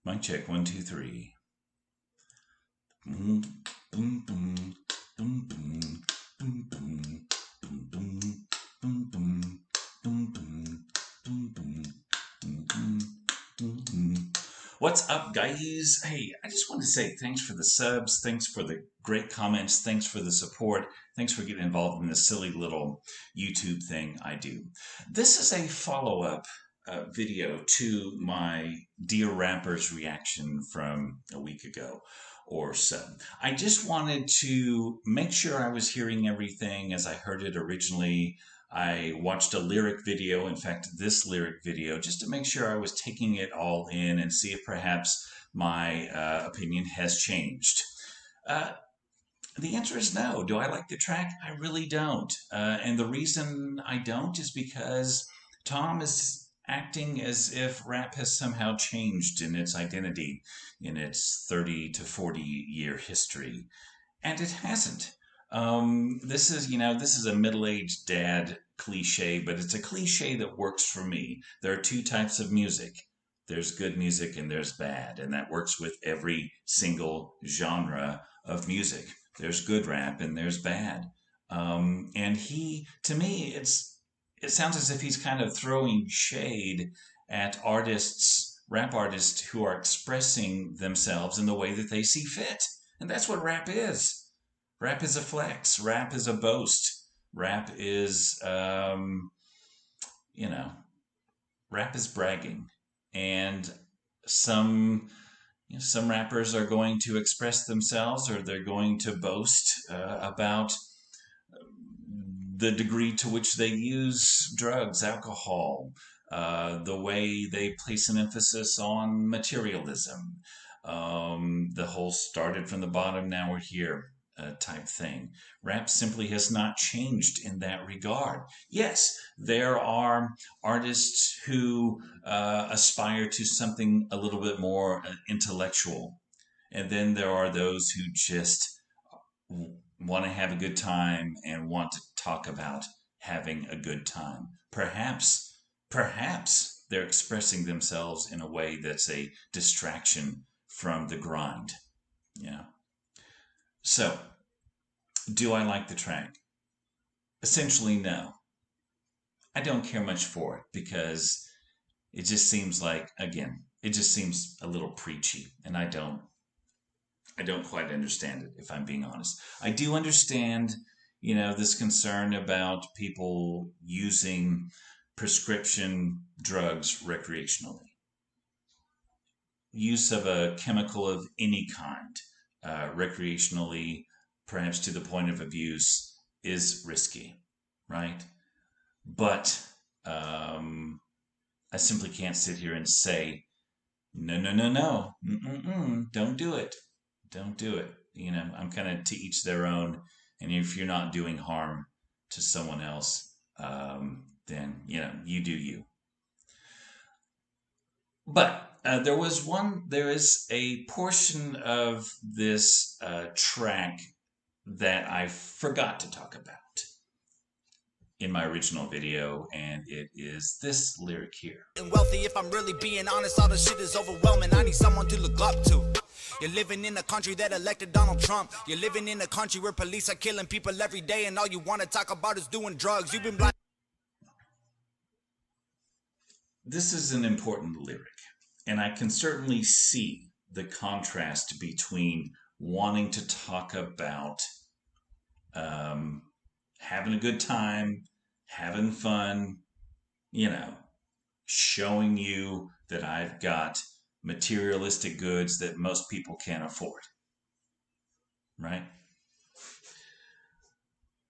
Mic check, one, two, three. Boom, boom, boom, boom, boom, boom, boom, boom, boom, boom, boom, boom, boom, boom, boom, boom. What's up, guys? Hey, I just want to say thanks for the subs, thanks for the great comments, thanks for the support, thanks for getting involved in this silly little YouTube thing I do. This is a follow-up video to my Dear Rappers reaction from a week ago or so. I just wanted to make sure I was hearing everything as I heard it originally. I watched a lyric video, in fact, this lyric video, just to make sure I was taking it all in and see if perhaps my opinion has changed. Uh, the answer is no. Do I like the track? I really don't. And the reason I don't is because Tom is acting as if rap has somehow changed in its identity in its 30 to 40-year history. And it hasn't. This is a middle-aged dad cliche, but it's a cliche that works for me. There are two types of music. There's good music and there's bad, and that works with every single genre of music. There's good rap and there's bad. And to me, it sounds as if he's kind of throwing shade at rap artists who are expressing themselves in the way that they see fit. And that's what rap is. Rap is a flex. Rap is a boast. Rap is, you know, rap is bragging. And some some rappers are going to express themselves or they're going to boast about the degree to which they use drugs, alcohol, the way they place an emphasis on materialism. The whole started from the bottom, now we're here type thing. Rap simply has not changed in that regard. Yes, there are artists who aspire to something a little bit more intellectual. And then there are those who just want to have a good time and want to talk about having a good time. Perhaps they're expressing themselves in a way that's a distraction from the grind. Yeah. So, do I like the track? Essentially, no. I don't care much for it because it just seems like, again, it just seems a little preachy, and I don't quite understand it, if I'm being honest. I do understand, this concern about people using prescription drugs recreationally. Use of a chemical of any kind recreationally, perhaps to the point of abuse, is risky, right? But I simply can't sit here and say, no, no, no, no, don't do it. Don't do it. I'm kind of to each their own. And if you're not doing harm to someone else, then, you do you. But there is a portion of this track that I forgot to talk about in my original video, and it is this lyric here. And wealthy, if I'm really being honest, all the shit is overwhelming. I need someone to look up to. You're living in a country that elected Donald Trump. You're living in a country where police are killing people every day, and all you want to talk about is doing drugs. You've been blind. This is an important lyric, and I can certainly see the contrast between wanting to talk about having a good time, having fun, showing you that I've got materialistic goods that most people can't afford. Right?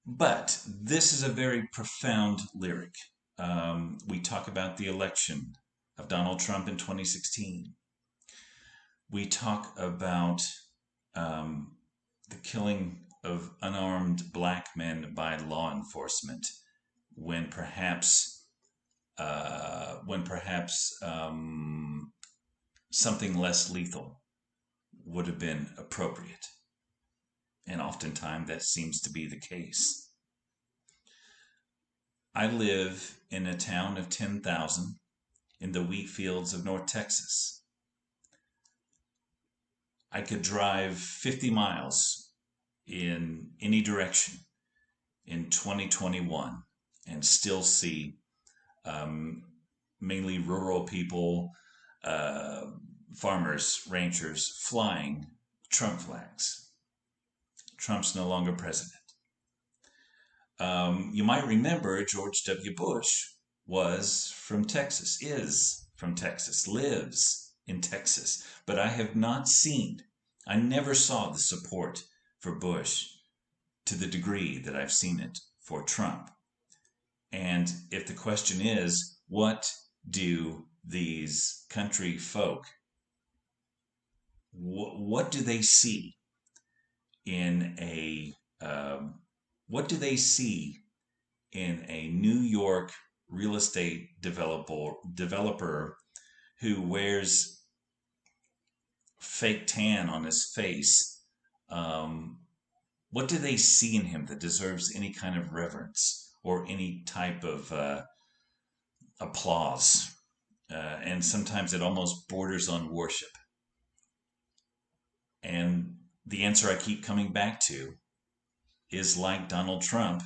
But this is a very profound lyric. We talk about the election of Donald Trump in 2016. We talk about the killing of unarmed black men by law enforcement when perhaps something less lethal would have been appropriate. And oftentimes that seems to be the case. I live in a town of 10,000 in the wheat fields of North Texas. I could drive 50 miles in any direction in 2021 and still see um, mainly rural people, uh, farmers, ranchers flying Trump flags. Trump's no longer president. You might remember George W. Bush was from Texas, is from Texas, lives in Texas. But I have not seen, I never saw the support for Bush to the degree that I've seen it for Trump. And if the question is, what do these country folk, what do they see in a, what do they see in a New York real estate developer who wears fake tan on his face? What do they see in him that deserves any kind of reverence or any type of applause? And sometimes it almost borders on worship. And the answer I keep coming back to is like Donald Trump.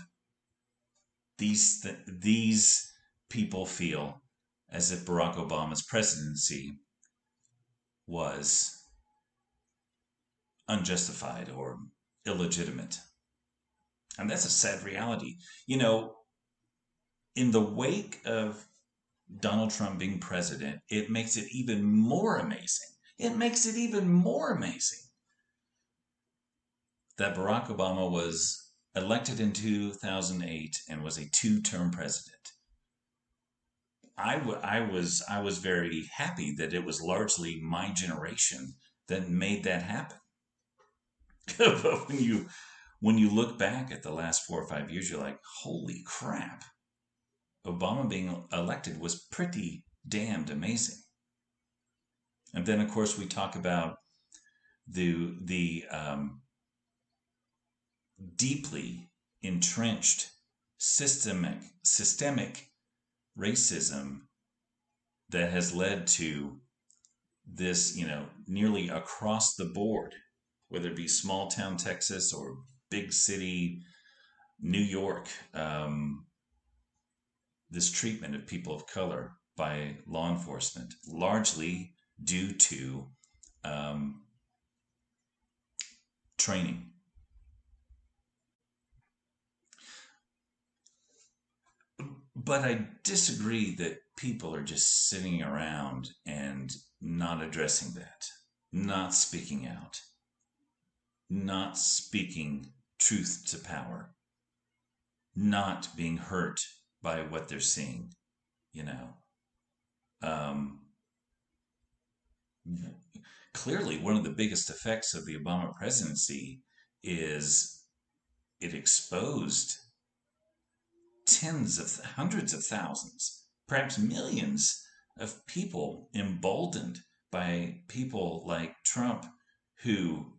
These people feel as if Barack Obama's presidency was unjustified or illegitimate. And that's a sad reality. You know, in the wake of Donald Trump being president, it makes it even more amazing. It makes it even more amazing that Barack Obama was elected in 2008 and was a two-term president. I was very happy that it was largely my generation that made that happen. But when you look back at the last 4 or 5 years, you're like, holy crap! Obama being elected was pretty damned amazing. And then, of course, we talk about the deeply entrenched systemic racism that has led to this, you know, nearly across the board, whether it be small town Texas or big city New York, this treatment of people of color by law enforcement, largely due to training. But I disagree that people are just sitting around and not addressing that, not speaking out, not speaking truth to power, not being hurt by what they're seeing, you know. Um, Clearly, one of the biggest effects of the Obama presidency is it exposed hundreds of thousands, perhaps millions of people emboldened by people like Trump who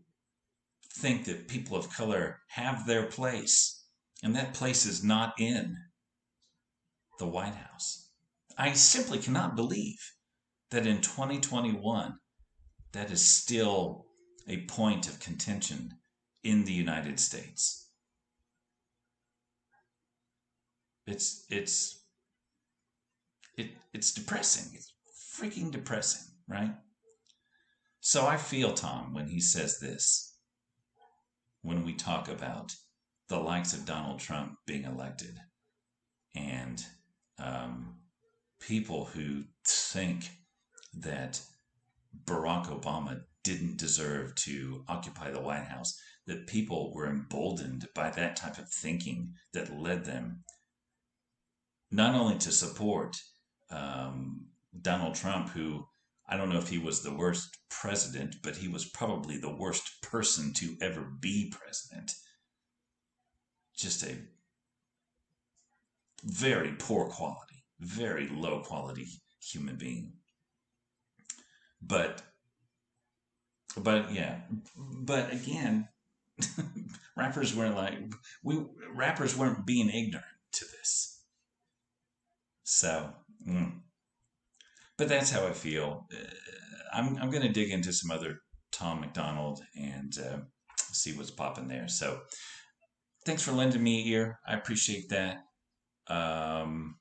think that people of color have their place, and that place is not in the White House. I simply cannot believe that in 2021, that is still a point of contention in the United States. It's it's depressing. It's freaking depressing, right? So I feel Tom when he says this, when we talk about the likes of Donald Trump being elected and people who think that Barack Obama didn't deserve to occupy the White House, that people were emboldened by that type of thinking that led them not only to support Donald Trump, who I don't know if he was the worst president, but he was probably the worst person to ever be president. Just a very poor quality, very low quality human being. But yeah, but again, rappers weren't being ignorant to this. So, but that's how I feel. I'm going to dig into some other Tom MacDonald and see what's popping there. So thanks for lending me an ear. I appreciate that. Um,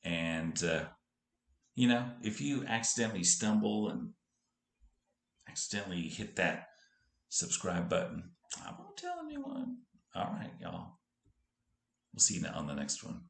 and if you accidentally stumble and accidentally hit that subscribe button, I won't tell anyone. All right, y'all. We'll see you on the next one.